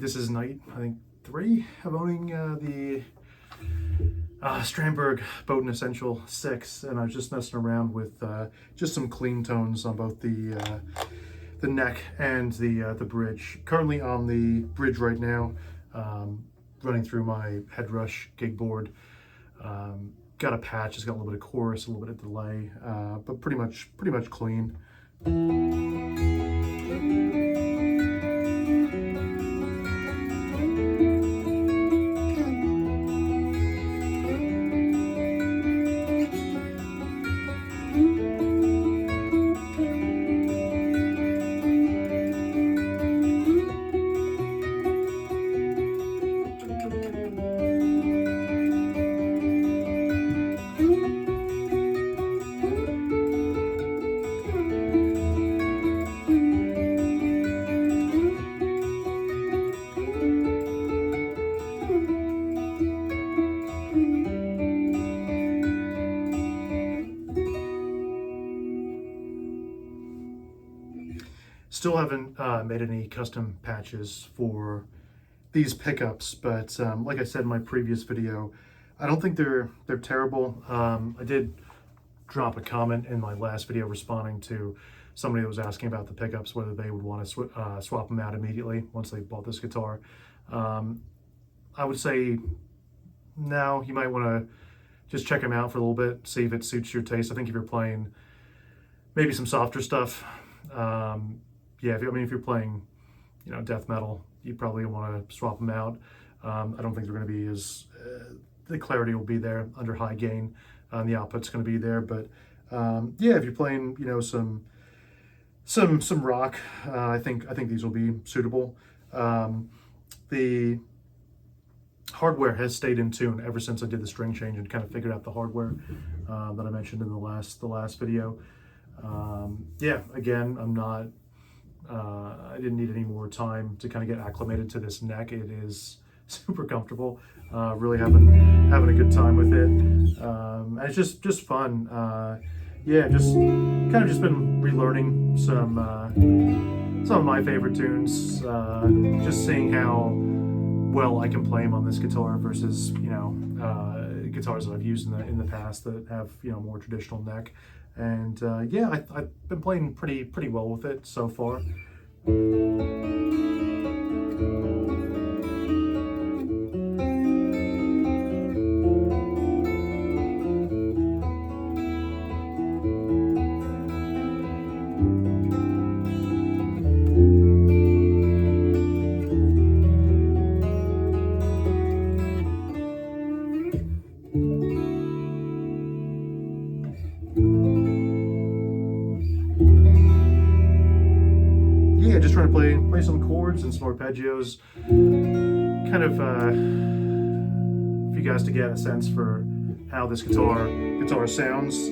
this is night, I think, 3 of owning the Strandberg Boden Essential 6, and I was just messing around with just some clean tones on both the neck and the bridge. Currently on the bridge right now, running through my Headrush gig board. Got a patch, it's got a little bit of chorus, a little bit of delay, but pretty much clean. Still haven't made any custom patches for these pickups, but like I said in my previous video, I don't think they're terrible. I did drop a comment in my last video responding to somebody that was asking about the pickups, whether they would want to swap them out immediately once they bought this guitar. I would say now you might want to just check them out for a little bit, see if it suits your taste. I think if you're playing maybe some softer stuff, yeah, if you're playing, death metal, you probably want to swap them out. I don't think they're going to be as the clarity will be there under high gain. The output's going to be there, but yeah, if you're playing, some rock, I think these will be suitable. The hardware has stayed in tune ever since I did the string change and kind of figured out the hardware that I mentioned in the last video. Yeah, again, I didn't need any more time to kind of get acclimated to this neck. It is super comfortable. Really having a good time with it. And it's just fun. Yeah, just been relearning some of my favorite tunes. Just seeing how well I can play them on this guitar versus guitars that I've used in the past that have more traditional neck. And yeah, I've been playing pretty well with it so far. Yeah, just trying to play some chords and some arpeggios, kind of for you guys to get a sense for how this guitar sounds.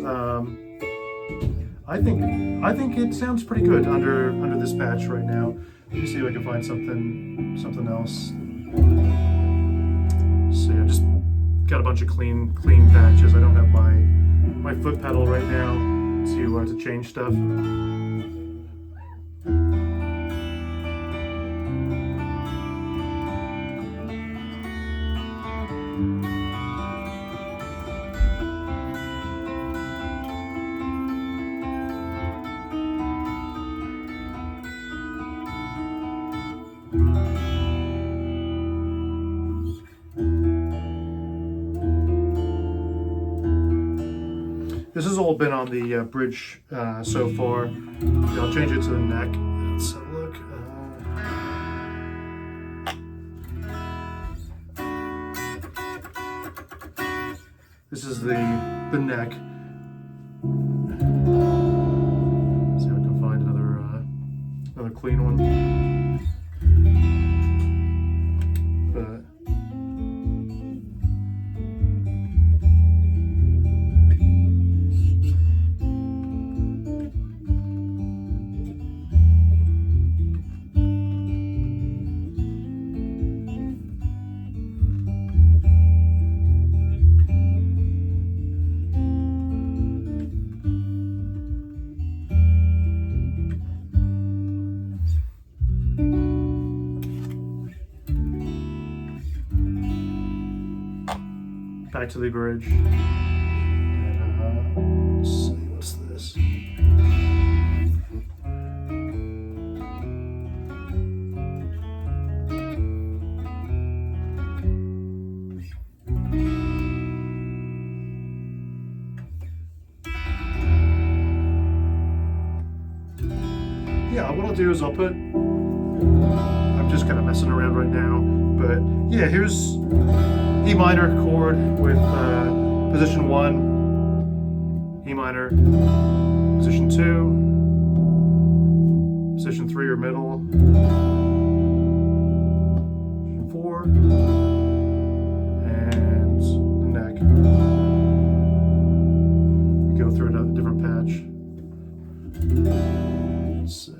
I think it sounds pretty good under this patch right now. Let me see if I can find something else. So yeah, just got a bunch of clean patches. I don't have my foot pedal right now to change stuff. This has all been on the bridge so far. I'll change it to the neck. Let's have a look. This is the neck. See if I can find another clean one. But back to the bridge. And, let's see, what's this? Yeah, what I'll do is I'm just kind of messing around right now, but yeah, here's E minor chord with position 1, E minor, position 2, position 3 or middle, position 4, and the neck. We go through a different patch. Let's see.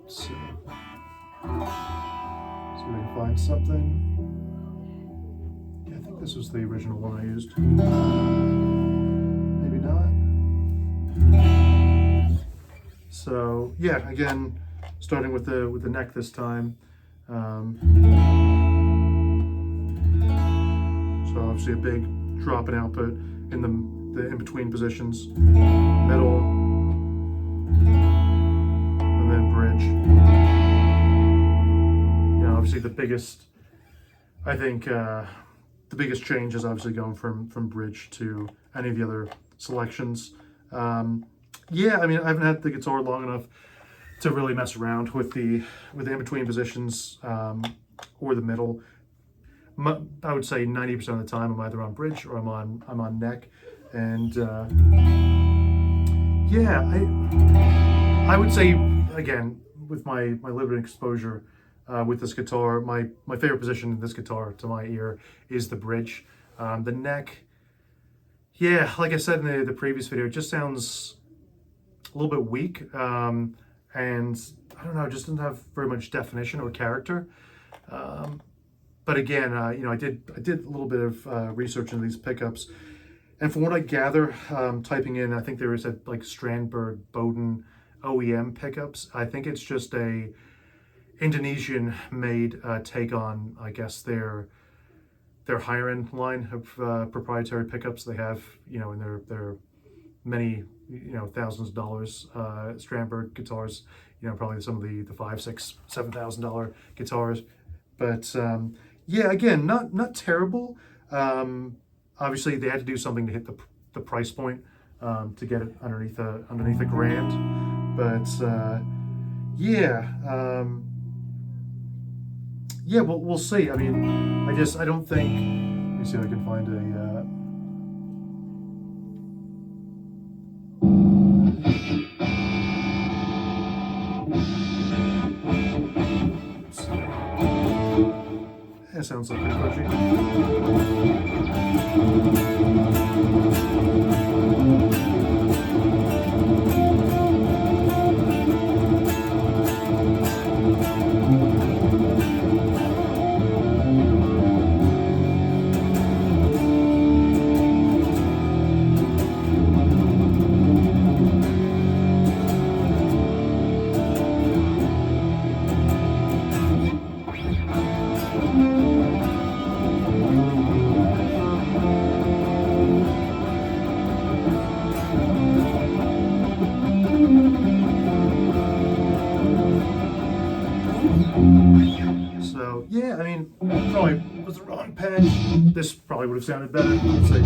Let's see. So we can find something. Yeah, I think this was the original one I used. Maybe not. So yeah, again, starting with the neck this time. So obviously a big drop in output in the in between positions, middle, and then bridge. Obviously the biggest, I think, the biggest change is obviously going from bridge to any of the other selections. Yeah, I mean, I haven't had the guitar long enough to really mess around with the in-between positions or the middle. I would say 90% of the time I'm either on bridge or I'm on neck, and yeah, I would say, again, with my limited exposure with this guitar, my favorite position in this guitar to my ear is the bridge. The neck, yeah, like I said in the previous video, it just sounds a little bit weak, and I don't know, it just doesn't have very much definition or character. But again, you know, I did a little bit of research into these pickups, and from what I gather, typing in, I think there is like strandberg Boden OEM pickups. I think it's just a Indonesian-made take on, I guess, their higher-end line of proprietary pickups they have, you know, in their many, you know, thousands of dollars Strandberg guitars. You know, probably some of the $5,000, $6,000, $7,000 guitars. But yeah, again, not terrible. Obviously, they had to do something to hit the price point to get it underneath a grand. But yeah. Yeah, well, we'll see. I mean, I don't think, let me see if I can find that sounds like pretty pushy. So yeah, I mean, probably was the wrong patch. This probably would have sounded better. Let's see.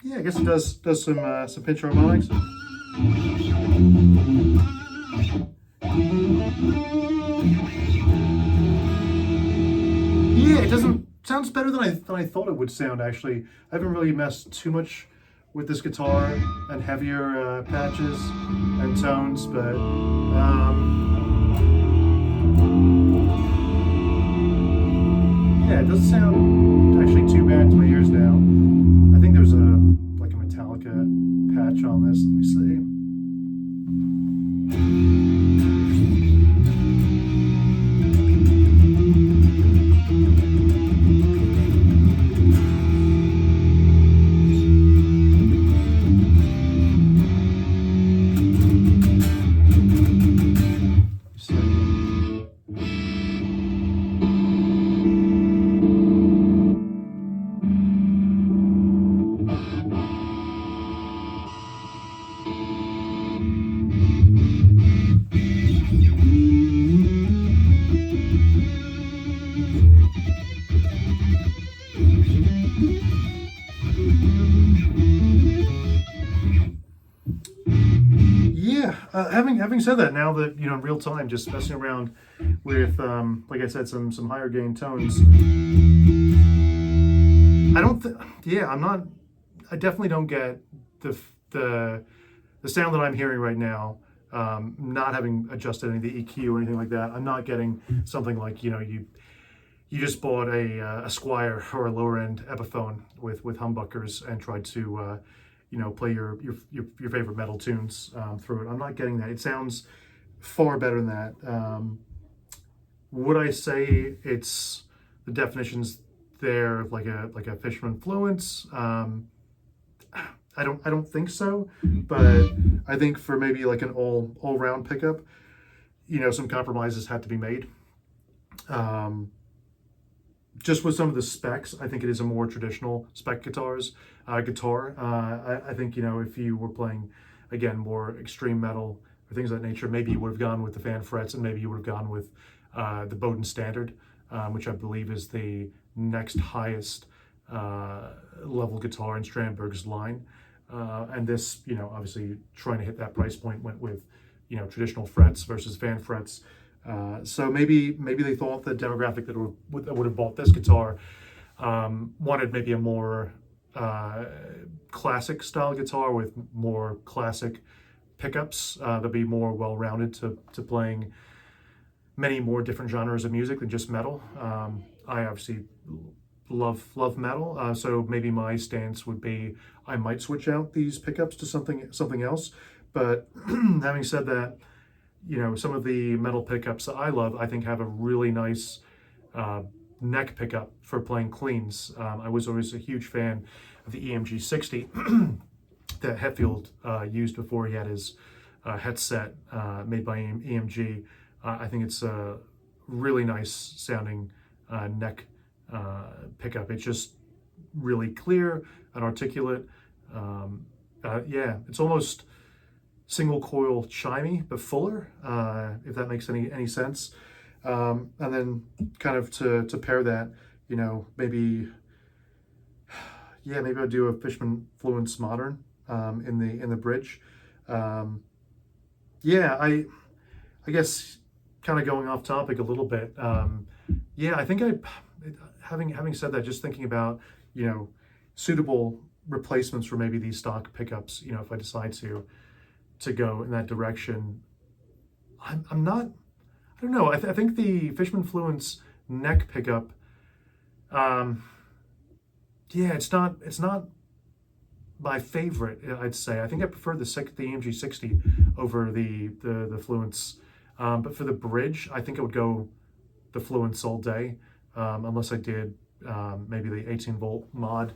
Yeah, I guess it does some pinch harmonics. Yeah, it doesn't sound sounds better than I thought it would sound, actually. I haven't really messed too much with this guitar and heavier patches and tones, but yeah, it doesn't sound actually too bad to my ears now. I think there's like a Metallica patch on this. Let me see. Yeah, having said that, now that in real time, just messing around with like I said, some higher gain tones. I don't think. Yeah, I'm not. I definitely don't get the sound that I'm hearing right now. Not having adjusted any of the EQ or anything like that. I'm not getting something like you just bought a Squire or a lower end Epiphone with humbuckers and tried to play your favorite metal tunes through it. I'm not getting that. It sounds far better than that. Would I say it's the definitions there like a Fishman Fluence? I don't think so, but I think for maybe like an all round pickup, some compromises had to be made. Just with some of the specs, I think it is a more traditional spec guitar. I think, if you were playing, again, more extreme metal or things of that nature, maybe you would have gone with the fan frets, and maybe you would have gone with the Boden Standard, which I believe is the next highest level guitar in Strandberg's line. And this, obviously trying to hit that price point, went with, traditional frets versus fan frets. So maybe they thought the demographic that would have bought this guitar wanted maybe a more classic style guitar with more classic pickups that'd be more well-rounded to playing many more different genres of music than just metal. I obviously love metal, so maybe my stance would be I might switch out these pickups to something else. But having said that, some of the metal pickups that I love, I think have a really nice neck pickup for playing cleans. I was always a huge fan of the EMG 60 that Hetfield used before he had his headset made by EMG. I think it's a really nice sounding neck pickup. It's just really clear and articulate. Yeah, it's almost single coil chimey, but fuller, if that makes any sense. And then kind of to pair that, maybe I'll do a Fishman Fluence Modern in the bridge. Yeah, I guess kind of going off topic a little bit. Yeah, I think having said that, just thinking about suitable replacements for maybe these stock pickups. If I decide to go in that direction, I'm not. I don't know. I think the Fishman Fluence neck pickup. Yeah, it's not my favorite. I'd say I think I prefer the EMG 60 over the Fluence. But for the bridge, I think I would go the Fluence all day, unless I did maybe the 18-volt mod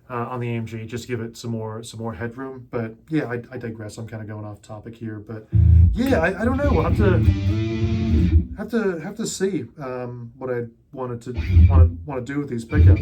on the AMG, just to give it some more headroom. But yeah, I digress. I'm kind of going off topic here, but yeah, I don't know. We'll have to see what I want to do with these pickups.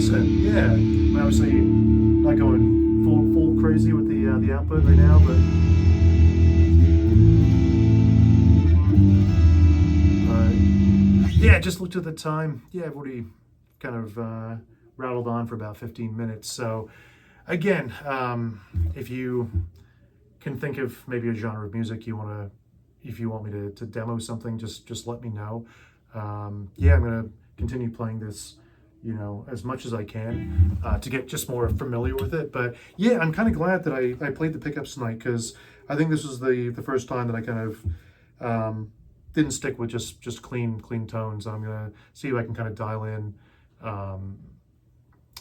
decent. Yeah, I mean, obviously not going full crazy with the output right now, but yeah, just looked at the time. Yeah, I've already kind of rattled on for about 15 minutes. So again, if you can think of maybe a genre of music you want to, if you want me to demo something, just let me know. Yeah, I'm gonna continue playing this, you know, as much as I can to get just more familiar with it. But yeah, I'm kind of glad that I played the pickups tonight, because I think this was the first time that I kind of didn't stick with just clean tones. I'm gonna see if I can kind of dial in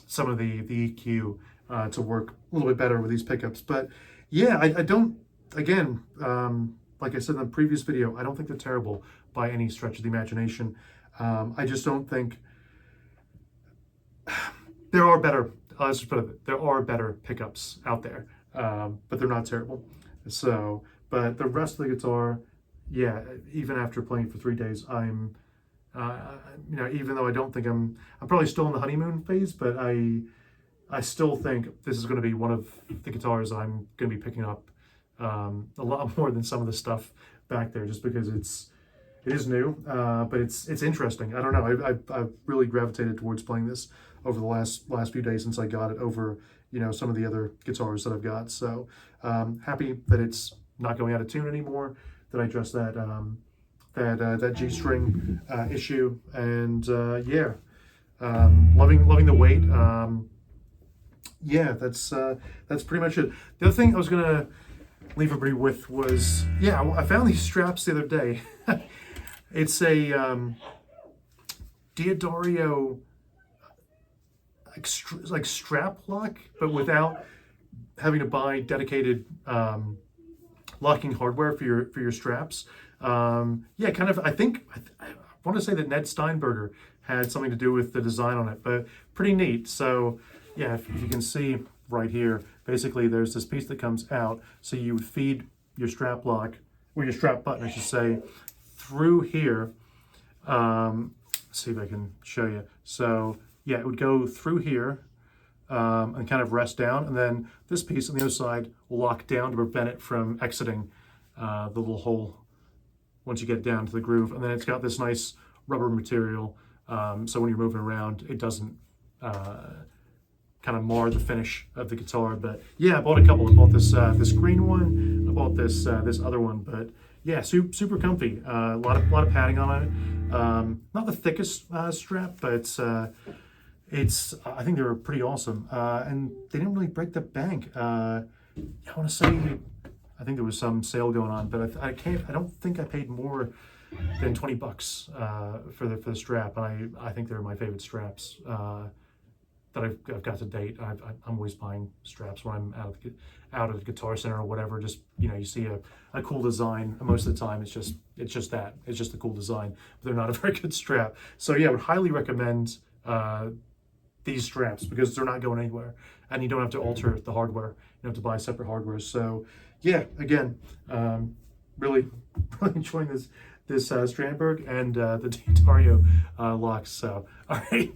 some of the EQ to work a little bit better with these pickups. But yeah, I don't, again, like I said in the previous video, I don't think they're terrible by any stretch of the imagination. I just don't think there are better, let's just put it, there are better pickups out there, but they're not terrible. So, but the rest of the guitar, yeah, even after playing for 3 days, I'm, you know, even though I don't think I'm probably still in the honeymoon phase, but I still think this is going to be one of the guitars I'm going to be picking up a lot more than some of the stuff back there, just because it is new, but it's interesting. I don't know. I've really gravitated towards playing this over the last few days since I got it, over, you know, some of the other guitars that I've got. So happy that it's not going out of tune anymore, that I addressed that that G string issue, and yeah, loving the weight. Yeah, that's pretty much it. The other thing I was gonna leave everybody with was, yeah, I found these straps the other day. It's a Diodario like strap lock, but without having to buy dedicated locking hardware for your straps. Yeah, kind of. I think I want to say that Ned Steinberger had something to do with the design on it, but pretty neat. So yeah, if you can see right here, basically there's this piece that comes out, so you would feed your strap lock, or your strap button, I should say, through here. Let's see if I can show you. So yeah, it would go through here and kind of rest down, and then this piece on the other side will lock down to prevent it from exiting the little hole once you get down to the groove. And then it's got this nice rubber material, so when you're moving around, it doesn't kind of mar the finish of the guitar. But yeah, I bought a couple. I bought this this green one. I bought this this other one. But yeah, super comfy. A lot of padding on it. Not the thickest strap, but it's I think they were pretty awesome. And they didn't really break the bank. I want to say, I think there was some sale going on, but I don't think I paid more than $20 for the strap. And I think they're my favorite straps that I've got to date. I'm always buying straps when I'm out of the Guitar Center or whatever. Just, you know, you see a cool design, and most of the time it's just a cool design, but they're not a very good strap. So yeah, I would highly recommend these straps, because they're not going anywhere, and you don't have to alter the hardware. You don't have to buy separate hardware. So yeah, again, really enjoying this Strandberg and the Diodario locks. So all right.